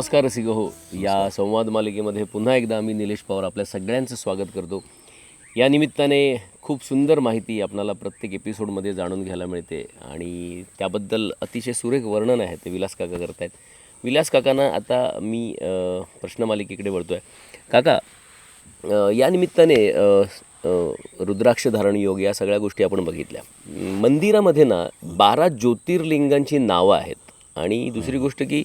नमस्कार रसिक हो. या संवाद मालिकेमध्ये पुन्हा एकदा आम्ही निलेश पवार आपल्या सगळ्यांचं स्वागत करतो. या निमित्ताने खूप सुंदर माहिती आपल्याला प्रत्येक एपिसोडमध्ये जाणून घ्यायला मिळते आणि त्याबद्दल अतिशय सुरेख वर्णन आहे ते विलास काका करत आहेत. विलास काकांना आता मी प्रश्नमालिकेकडे वळतो आहे. काका, या निमित्ताने रुद्राक्ष धारण योग या सगळ्या गोष्टी आपण बघितल्या. मंदिरामध्ये ना 12 ज्योतिर्लिंगांची नावं आहेत आणि दुसरी गोष्ट की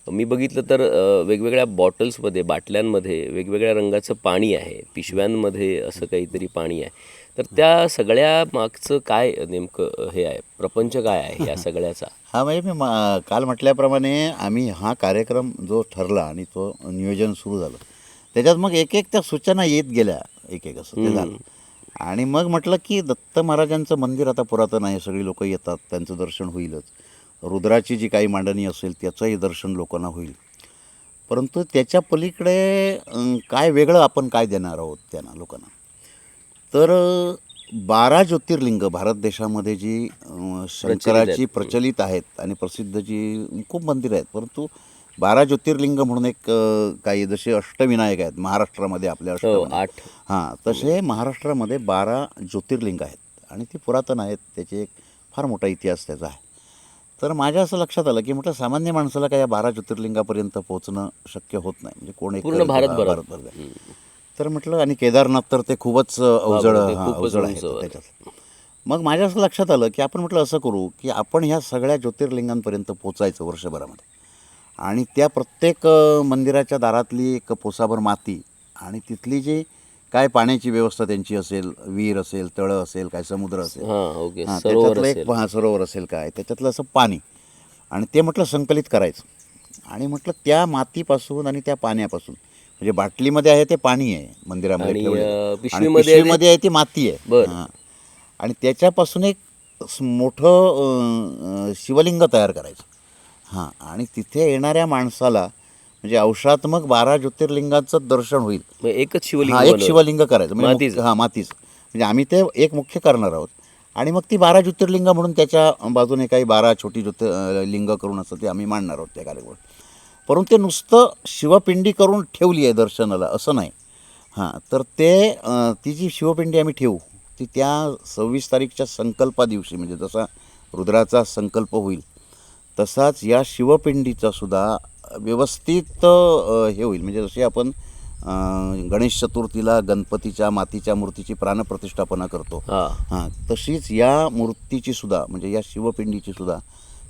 मी बघितलं तर वेगवेगळ्या बॉटल्समध्ये, बाटल्यांमध्ये वेगवेगळ्या रंगाचं पाणी आहे, पिशव्यांमध्ये असं काहीतरी पाणी आहे. तर त्या सगळ्या मागचं काय नेमकं हे आहे, प्रपंच काय आहे या सगळ्याचा? हा म्हणजे मी काल म्हटल्याप्रमाणे आम्ही हा कार्यक्रम जो ठरला आणि तो नियोजन सुरू झालं त्याच्यात मग एक एक त्या सूचना येत गेल्या, एक एक असं ते झालं. आणि मग म्हटलं की दत्त महाराजांचं मंदिर आता पुरातन आहे, सगळी लोक येतात, त्यांचं दर्शन होईलच. रुद्राची जी काही मांडणी असेल त्याचंही दर्शन लोकांना होईल. परंतु त्याच्या पलीकडे काय वेगळं आपण काय देणार आहोत त्यांना लोकांना. तर 12 ज्योतिर्लिंग भारत देशामध्ये जी शंकराची प्रचलित आहेत आणि प्रसिद्ध जी खूप मंदिरं आहेत, परंतु 12 ज्योतिर्लिंग म्हणून एक काही जसे अष्टविनायक आहेत महाराष्ट्रामध्ये, आपल्या 8 हां, तसे महाराष्ट्रामध्ये 12 ज्योतिर्लिंग आहेत आणि ती पुरातन आहेत. त्याचे एक फार मोठा इतिहास त्याचा आहे. तर माझ्या असं लक्षात आलं की म्हटलं सामान्य माणसाला काय या 12 ज्योतिर्लिंगापर्यंत पोहोचणं शक्य होत नाही, म्हणजे कोण एक पूर्ण भारतभरात. तर म्हटलं, आणि केदारनाथ तर ते खूपच अवजड आहे त्याच्यात. मग माझ्या असं लक्षात आलं की आपण म्हटलं असं करू की आपण ह्या सगळ्या ज्योतिर्लिंगांपर्यंत पोचायचं वर्षभरामध्ये, आणि त्या प्रत्येक मंदिराच्या दारातली एक पोसाभर माती आणि तिथली जी काय पाण्याची व्यवस्था त्यांची असेल, विहीर असेल, तळं असेल, काय समुद्र असेल, त्याच्यातलं एक सरोवर असेल काय, त्याच्यातलं असं पाणी, आणि ते म्हटलं संकलित करायचं. आणि म्हटलं त्या मातीपासून आणि त्या पाण्यापासून, म्हणजे बाटलीमध्ये आहे ते पाणी आहे मंदिरामध्ये ठेवलेलं, आणि पिशवीमध्ये आहे ती माती आहे, आणि त्याच्यापासून एक मोठं शिवलिंग तयार करायचं. हां, आणि तिथे येणाऱ्या माणसाला म्हणजे औषधात्मक 12 ज्योतिर्लिंगाचं दर्शन होईल. एकच शिवलिंग, एक शिवलिंग करायचं म्हणजे मातीच, म्हणजे आम्ही ते एक मुख्य करणार आहोत. आणि मग ती 12 ज्योतिर्लिंग म्हणून त्याच्या बाजूने काही 12 छोटी ज्योतिर्लिंग करून असं ते आम्ही मांडणार आहोत त्या कार्यक्रमात. परंतु ते नुसतं शिवपिंडी करून ठेवली आहे दर्शनाला असं नाही. हां, तर ते ती जी शिवपिंडी आम्ही ठेवू ती त्या 26 तारीखच्या संकल्पा दिवशी, म्हणजे जसा रुद्राचा संकल्प होईल तसाच या शिवपिंडीचा सुद्धा व्यवस्थित हे होईल. म्हणजे जसे आपण गणेश चतुर्थीला गणपतीच्या मातीच्या मूर्तीची प्राणप्रतिष्ठापना करतो, हां, तशीच या मूर्तीची सुद्धा, म्हणजे या शिवपिंडीची सुद्धा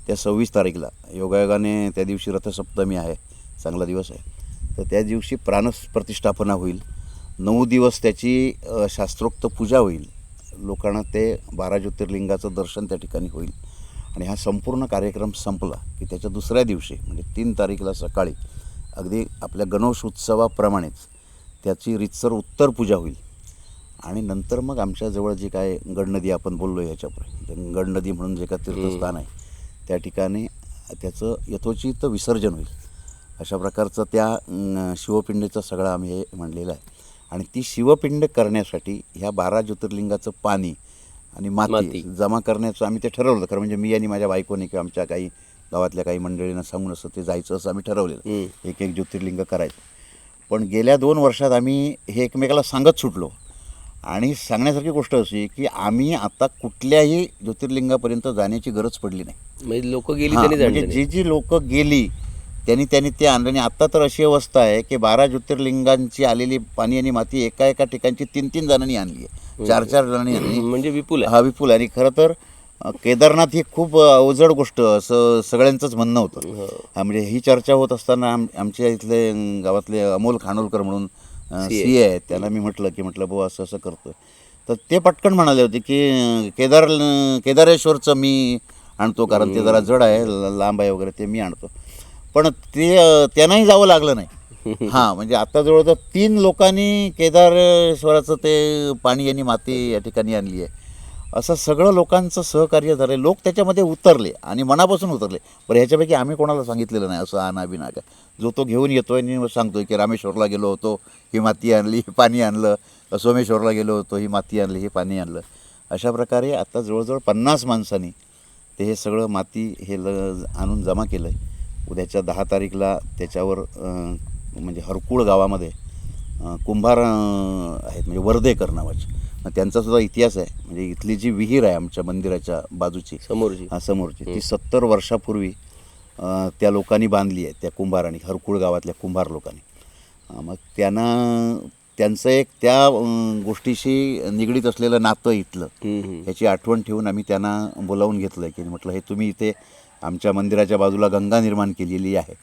त्या 26 तारीखला योगायोगाने त्या दिवशी रथसप्तमी आहे, चांगला दिवस आहे, तर त्या दिवशी प्राणप्रतिष्ठापना होईल. 9 दिवस त्याची शास्त्रोक्त पूजा होईल. लोकांना ते 12 ज्योतिर्लिंगाचं दर्शन त्या ठिकाणी होईल. आणि हा संपूर्ण कार्यक्रम संपला की त्याच्या दुसऱ्या दिवशी म्हणजे 3 तारीखला सकाळी अगदी आपल्या गणेश उत्सवाप्रमाणेच त्याची रीतसर उत्तर पूजा होईल. आणि नंतर मग आमच्याजवळ जी काय गडनदी आपण बोललो ह्याच्यापुढे, गडनदी म्हणून जे काय तीर्थस्थान आहे त्या ठिकाणी त्याचं यथोचित विसर्जन होईल. अशा प्रकारचं त्या शिवपिंडीचं सगळं आम्ही हे म्हणलेलं आहे. आणि ती शिवपिंड करण्यासाठी ह्या 12 ज्योतिर्लिंगाचं पाणी आणि माती जमा करण्याचं आम्ही ते ठरवलं. खरं म्हणजे मी आणि माझ्या बायकोने किंवा आमच्या काही गावातल्या काही मंडळींना सांगून असं ते जायचं असं आम्ही ठरवलेलं, एक एक ज्योतिर्लिंग करायचं. पण गेल्या 2 वर्षात आम्ही हे एकमेकाला सांगत सुटलो. आणि सांगण्यासारखी गोष्ट अशी की आम्ही आता कुठल्याही ज्योतिर्लिंगापर्यंत जाण्याची गरज पडली नाही. म्हणजे लोक गेली, म्हणजे जी लोक गेली त्यांनी ते आणलं. आणि आत्ता तर अशी अवस्था आहे की 12 ज्योतिर्लिंगांची आलेली पाणी आणि माती एका ठिकाणची 3 जणांनी आणली आहे, 4 जणांनी आणली, म्हणजे विपुल आहे. हा विपुल आहे. आणि खरं तर केदारनाथ ही खूप अवजड गोष्ट असं सगळ्यांचंच म्हणणं होतं. म्हणजे ही चर्चा होत असताना आमच्या इथले गावातले अमोल खानोलकर म्हणून CA आहेत, त्यांना मी म्हटलं भाऊ असं असं करतो. तर ते पटकन म्हणाले होते की केदारेश्वरचं मी आणतो, कारण ते जरा जड आहे, लांब आहे वगैरे, ते मी आणतो. पण ते त्यांनाही जावं लागलं नाही. हां, म्हणजे आता जवळजवळ 3 लोकांनी केदारेश्वराचं ते पाणी आणि माती या ठिकाणी आणली आहे. असं सगळं लोकांचं सहकार्य झालं, लोक त्याच्यामध्ये उतरले आणि मनापासून उतरले. बरं, ह्याच्यापैकी आम्ही कोणाला सांगितलेलं नाही असं आणा बिना काय, जो तो घेऊन येतो आहे आणि सांगतो की रामेश्वरला गेलो होतो, ही माती आणली, ही पाणी आणलं, सोमेश्वरला गेलो होतो, ही माती आणली, हे पाणी आणलं. अशा प्रकारे आता जवळजवळ 50 माणसांनी ते हे सगळं माती हे आणून जमा केलं आहे. उद्याच्या 10 तारीखला त्याच्यावर म्हणजे हरकुळ गावामध्ये कुंभार आहेत, म्हणजे वर्धेकर नावाचे. त्यांचासुद्धा इतिहास आहे. म्हणजे इथली जी विहीर आहे आमच्या मंदिराच्या बाजूची समोरची ती 70 वर्षापूर्वी त्या लोकांनी बांधली आहे, त्या कुंभारांनी, हरकुळ गावातल्या कुंभार लोकांनी. मग त्यांचं एक त्या गोष्टीशी निगडीत असलेलं नातं इथलं, ह्याची आठवण ठेवून आम्ही त्यांना बोलावून घेतलं आहे की म्हटलं हे तुम्ही इथे आमच्या मंदिराच्या बाजूला गंगा निर्माण केलेली आहे,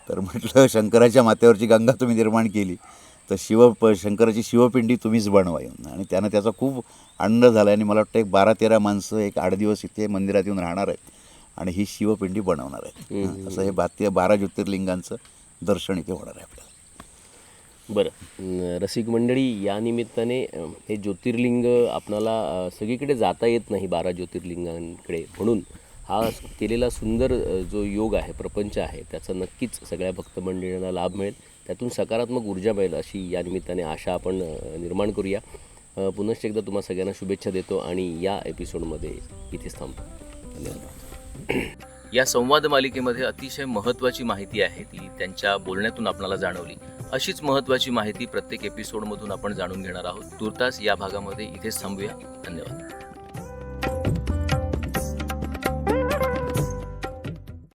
तर म्हटलं शंकराच्या माथ्यावरची गंगा तुम्ही निर्माण केली तर शंकराची शिवपिंडी तुम्हीच बनवा येऊन. आणि त्यानं त्याचा खूप आनंद झाला आणि मला वाटतं एक 12-13 माणसं एक 8 दिवस इथे मंदिरात येऊन राहणार आहेत आणि ही शिवपिंडी बनवणार आहेत. असं हे 12 ज्योतिर्लिंगांचं दर्शन इथे होणार आहे आपल्याला. बरं, रसिक मंडळी, या निमित्ताने हे ज्योतिर्लिंग आपणाला सगळीकडे जाता येत नाही 12 ज्योतिर्लिंगांकडे, म्हणून हा केलेला सुंदर जो योग आहे, प्रपंच आहे, त्याचा नक्कीच सगळ्या भक्तमंडळींना लाभ मिळेल, त्यातून सकारात्मक ऊर्जा मिळेल अशी या निमित्ताने आशा आपण निर्माण करूया. पुनश्च एकदा तुम्हा सगळ्यांना शुभेच्छा देतो आणि या एपिसोडमध्ये इथेच थांबतो. धन्यवाद. या संवाद मालिकेमध्ये अतिशय महत्त्वाची माहिती आहे, ती त्यांच्या बोलण्यातून आपल्याला जाणवली. अशीच महत्त्वाची माहिती प्रत्येक एपिसोडमधून आपण जाणून घेणार आहोत. तूर्तास या भागामध्ये इथेच थांबूया. धन्यवाद.